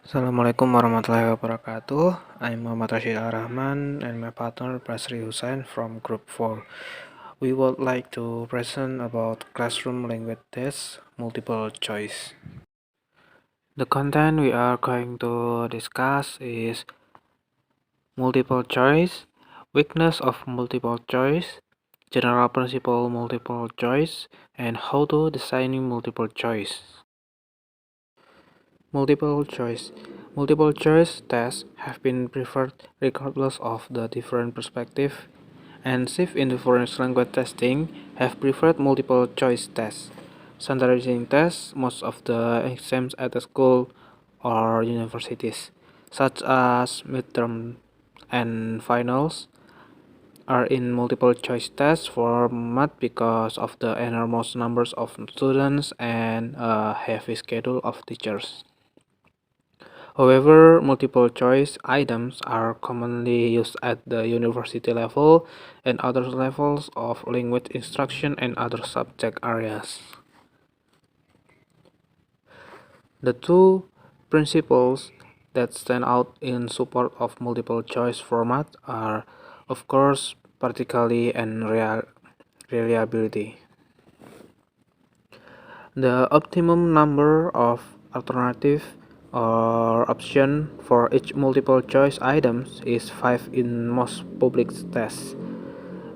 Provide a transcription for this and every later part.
Assalamualaikum warahmatullahi wabarakatuh. I'm Muhammad Rashid Ar-Rahman and my partner Basri Hussain from Group 4. We would like to present about classroom language test multiple choice. The content we are going to discuss is multiple choice, weakness of multiple choice, general principle multiple choice, and how to designing multiple choice. Multiple choice. Multiple choice tests have been preferred regardless of the different perspective, and SIF indifference language testing have preferred multiple choice tests. Standardizing tests most of the exams at the school or universities, such as midterm and finals, are in multiple choice test format because of the enormous numbers of students and a heavy schedule of teachers. However, multiple choice items are commonly used at the university level and other levels of language instruction and other subject areas. The two principles that stand out in support of multiple choice format are, of course, practicality and reliability. The optimum number of alternative or option for each multiple choice items is 5 in most public tests.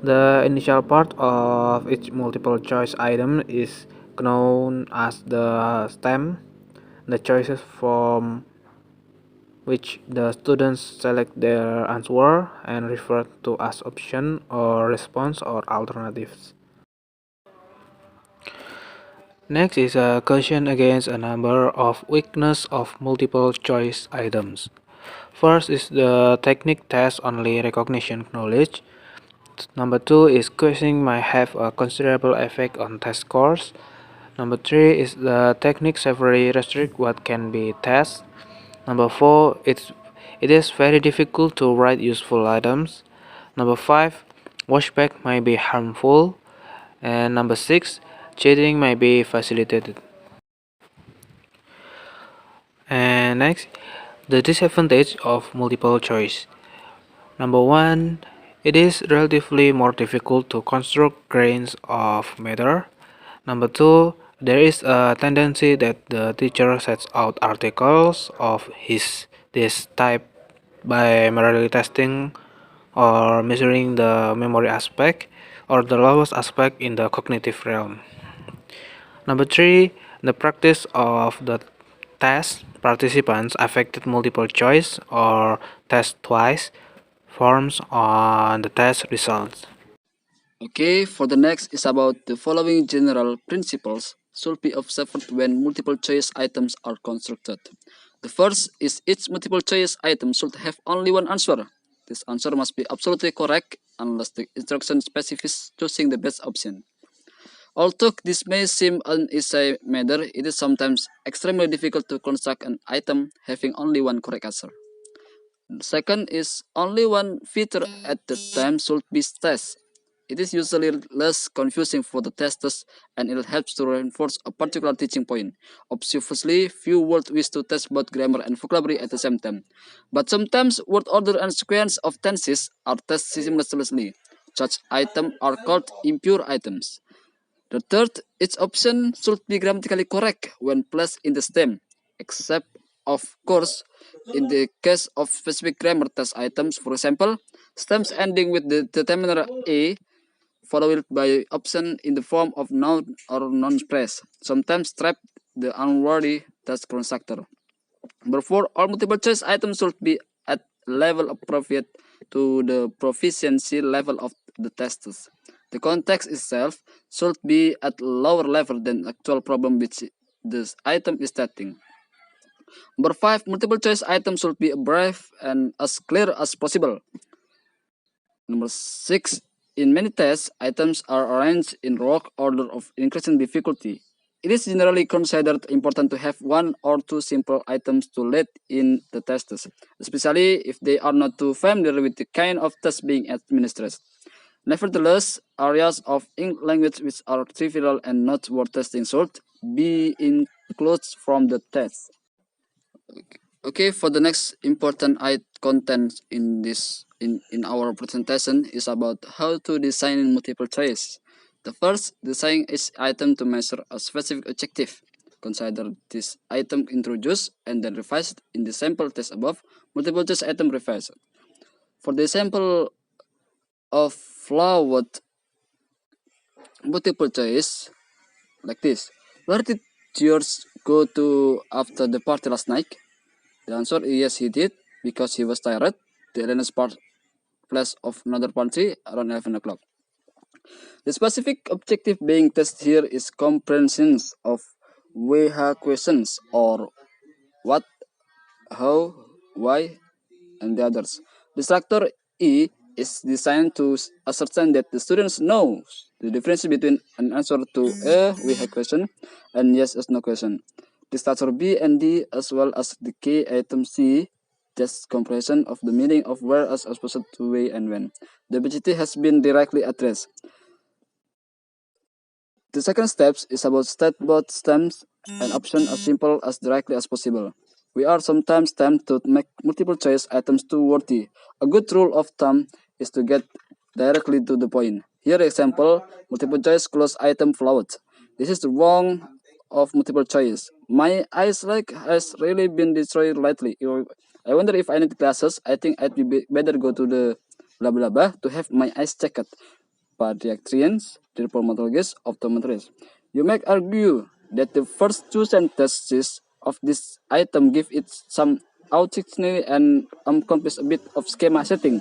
The initial part of each multiple choice item is known as the stem, the choices from which the students select their answer and refer to as option or response or alternatives. Next is a caution against a number of weaknesses of multiple choice items. First is the technique test only recognition knowledge. Number two is quizzing might have a considerable effect on test scores. Number three is the technique severely restrict what can be tested. Number four, it is very difficult to write useful items. Number five, washback might be harmful. And number six, cheating may be facilitated. And next, the disadvantage of multiple choice. Number one, it is relatively more difficult to construct grains of matter. Number two, there is a tendency that the teacher sets out articles of this type by merely testing or measuring the memory aspect or the lowest aspect in the cognitive realm. Number three, the practice of the test participants affected multiple choice or test twice forms on the test results. Okay, for the next is about the following general principles should be observed when multiple choice items are constructed. The first is each multiple choice item should have only one answer. This answer must be absolutely correct unless the instruction specifies choosing the best option. Although this may seem an easy matter, it is sometimes extremely difficult to construct an item having only one correct answer. The second is only one feature at the time should be tested. It is usually less confusing for the testers and it helps to reinforce a particular teaching point. Obviously, few words wish to test both grammar and vocabulary at the same time. But sometimes word order and sequence of tenses are tested simultaneously. Such items are called impure items. The third, each option should be grammatically correct when placed in the stem, except, of course, in the case of specific grammar test items. For example, stems ending with the determiner a followed by option in the form of noun or noun phrase, sometimes trap the unworthy test constructor. Therefore, all multiple choice items should be at level appropriate to the proficiency level of the testers. The context itself should be at lower level than actual problem which this item is stating. Number five, multiple choice items should be brief and as clear as possible. Number six, in many tests, items are arranged in row order of increasing difficulty. It is generally considered important to have one or two simple items to lead in the tests, especially if they are not too familiar with the kind of test being administered. Nevertheless, areas of English language which are trivial and not worth testing should be included from the test. Okay, for the next important content in in our presentation is about how to design multiple choice. The first, design each item to measure a specific objective. Consider this item introduced and then revised in the sample test above. Multiple choice item revised. For the example of flawed multiple choice like this, where did yours go to after the party last night? The answer is yes, he did because he was tired. The Elena's place of another party around 11 o'clock. The specific objective being tested here is comprehension of WHA questions or what, how, why, and the others. The structure E is designed to ascertain that the students know the difference between an answer to a WHA question and yes or no question. The structure B and D as well as the key item C test comprehension of the meaning of where as opposed to where and when. The objective has been directly addressed. The second step is about state both stems and options as simple as directly as possible. We are sometimes tempted to make multiple choice items too wordy. A good rule of thumb is to get directly to the point. Here example, multiple choice close item flawed. This is the wrong of multiple choice. My eyes like has really been destroyed lately. I wonder if I need glasses. I think I'd be better go to the blah blah blah to have my eyes checked. Pediatricians, dermatologists, optometrists. You might argue that the first two sentences of this item give it some autonomy and encompass a bit of schema setting.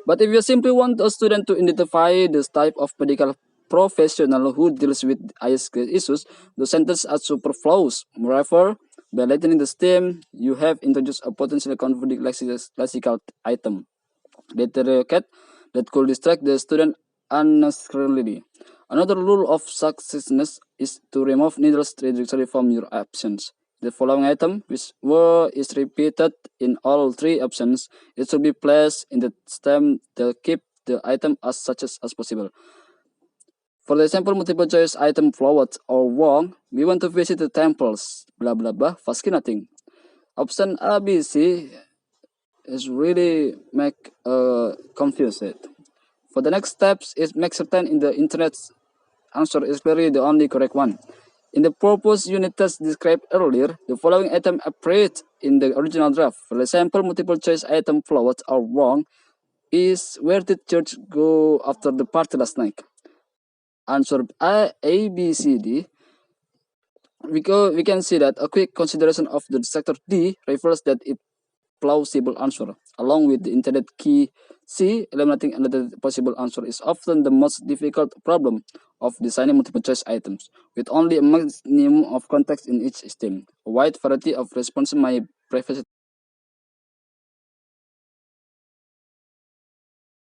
But if you simply want a student to identify this type of medical professional who deals with eyes issues, the sentences are superfluous. Moreover, by lightening the stem, you have introduced a potentially conflicting lexical item. Cat that could distract the student unnecessarily. Another rule of successness is to remove needless trajectory from your options. The following item, which word is repeated in all three options, it should be placed in the stem to keep the item as such as possible. For the example, multiple choice item flawed or wrong, we want to visit the temples, blah blah blah, fascinating. Option A, B, C is really make confused. For the next steps is make certain in the internet's answer is clearly the only correct one. In the purpose unit test described earlier, the following item appeared in the original draft. For example, multiple choice item flawed or wrong is where did church go after the party last night? Answer A, B, C, D. We can see that a quick consideration of the sector D reveals that it plausible answer. Along with the intended key C, eliminating another possible answer is often the most difficult problem of designing multiple choice items. With only a minimum of context in each stem, a wide variety of responses may prevent